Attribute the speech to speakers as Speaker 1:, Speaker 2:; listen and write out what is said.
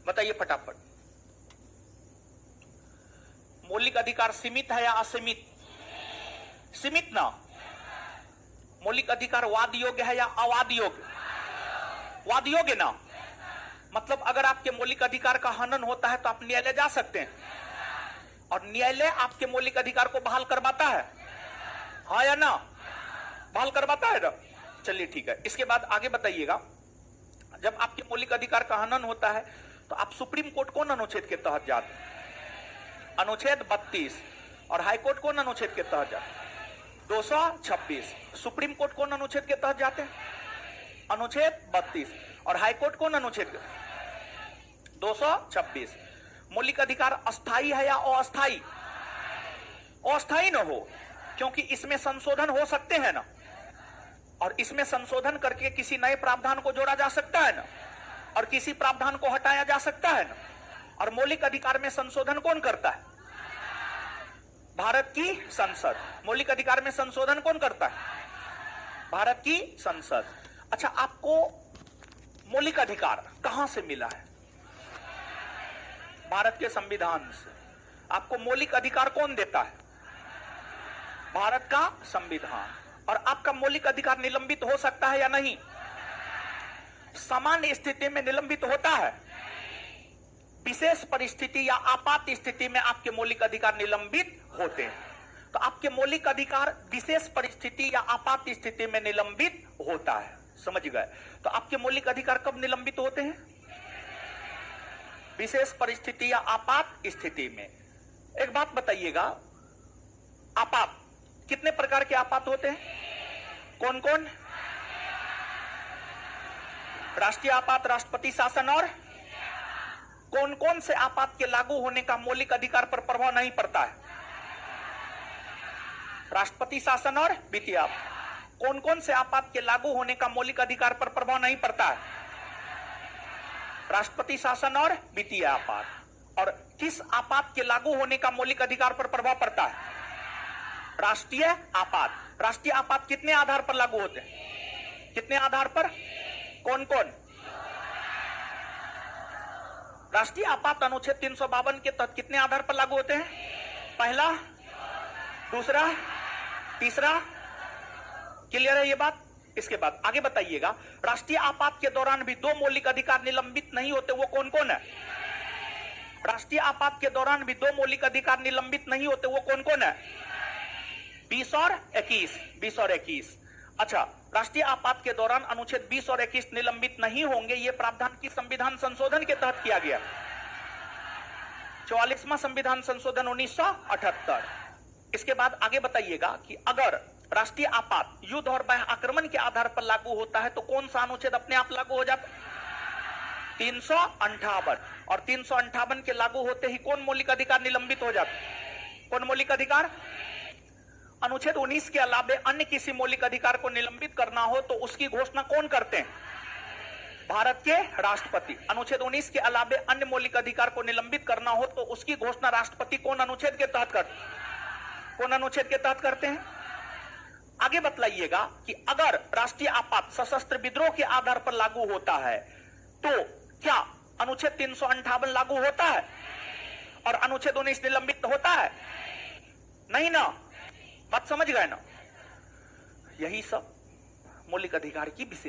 Speaker 1: बताइए फटाफट। मौलिक अधिकार सीमित है या असीमित? सीमित ना। मौलिक अधिकार वाद योग्य है या अवाद योग्य? वाद योग्य ना। मतलब अगर आपके मौलिक अधिकार का हनन होता है तो आप न्यायालय जा सकते हैं, और न्यायालय आपके मौलिक अधिकार को बहाल करवाता है, हाँ या ना? बहाल करवाता है ना। चलिए ठीक है। इसके बाद आगे बताइएगा, जब आपके मौलिक अधिकार का हनन होता है तो आप सुप्रीम कोर्ट कौन अनुच्छेद के तहत जाते हैं? अनुच्छेद 32। और हाईकोर्ट कौन अनुच्छेद के तहत जाते हैं? 226। सुप्रीम कोर्ट कौन अनुच्छेद के तहत जाते हैं? अनुच्छेद 32। और हाईकोर्ट कौन अनुच्छेद? 226। मौलिक अधिकार अस्थाई है या अस्थाई? अस्थाई न हो, क्योंकि इसमें संशोधन हो सकते हैं ना, और इसमें संशोधन करके किसी नए प्रावधान को जोड़ा जा सकता है ना, और किसी प्रावधान को हटाया जा सकता है ना। और मौलिक अधिकार में संशोधन कौन करता है? भारत की संसद। मौलिक अधिकार में संशोधन कौन करता है? भारत की संसद। अच्छा, आपको मौलिक अधिकार कहां से मिला है? भारत के संविधान से। आपको मौलिक अधिकार कौन देता है? भारत का संविधान। और आपका मौलिक अधिकार निलंबित हो सकता है या नहीं? सामान्य स्थिति में निलंबित होता है। विशेष परिस्थिति या आपात स्थिति में आपके मौलिक अधिकार निलंबित होते हैं। तो आपके मौलिक अधिकार विशेष परिस्थिति या आपात स्थिति में निलंबित होता है। समझ गए? तो आपके मौलिक अधिकार कब निलंबित होते हैं? विशेष परिस्थिति या आपात स्थिति में। एक बात बताइएगा, आपात कितने प्रकार के आपात होते हैं? कौन कौन? राष्ट्रीय आपात, राष्ट्रपति शासन, और कौन कौन से आपात के लागू होने का मौलिक अधिकार पर प्रभाव नहीं पड़ता है? राष्ट्रपति शासन और वित्तीय आपात। कौन कौन से आपात के लागू होने का मौलिक अधिकार पर प्रभाव नहीं पड़ता है? राष्ट्रपति शासन और वित्तीय आपात। और किस आपात के लागू होने का मौलिक अधिकार पर प्रभाव पड़ता है? राष्ट्रीय आपात। राष्ट्रीय आपात कितने आधार पर लागू होते हैं? कितने आधार पर? कौन कौन? राष्ट्रीय आपात अनुच्छेद 352 के तहत कितने आधार पर लागू होते हैं? पहला, दूसरा, तीसरा। क्लियर है ये बात? इसके बाद आगे बताइएगा, राष्ट्रीय आपात के दौरान भी दो मौलिक अधिकार निलंबित नहीं होते, वो कौन कौन है? राष्ट्रीय आपात के दौरान भी दो मौलिक अधिकार निलंबित नहीं होते, वो कौन कौन है? 20 और 21। 20 और 21। अच्छा, राष्ट्रीय आपात के दौरान अनुच्छेद 20 और 21 निलंबित नहीं होंगे, यह प्रावधान की संविधान संशोधन के तहत किया गया। 44वां संविधान संशोधन 1978। इसके बाद आगे बताइएगा कि अगर राष्ट्रीय आपात युद्ध और बाह्य आक्रमण के आधार पर लागू होता है तो कौन सा अनुच्छेद अपने आप लागू हो जाता है? 358। और 358 के लागू होते ही कौन मौलिक अधिकार निलंबित हो जाता है? कौन मौलिक अधिकार? अनुच्छेद 19 के अलावे अन्य किसी मौलिक अधिकार को निलंबित करना हो तो उसकी घोषणा कौन करते हैं? भारत के राष्ट्रपति। अनुच्छेद 19 के अलावे अन्य मौलिक अधिकार को निलंबित करना हो तो उसकी घोषणा राष्ट्रपति कौन अनुच्छेद के तहत करते हैं? कौन अनुच्छेद के तहत करते हैं? आगे बतलाइएगा कि अगर राष्ट्रीय आपात सशस्त्र विद्रोह के आधार पर लागू होता है तो क्या अनुच्छेद 358 लागू होता है और अनुच्छेद 19 निलंबित होता है? नहीं ना। बात समझ गए ना? यही सब मौलिक अधिकार की विशेषता।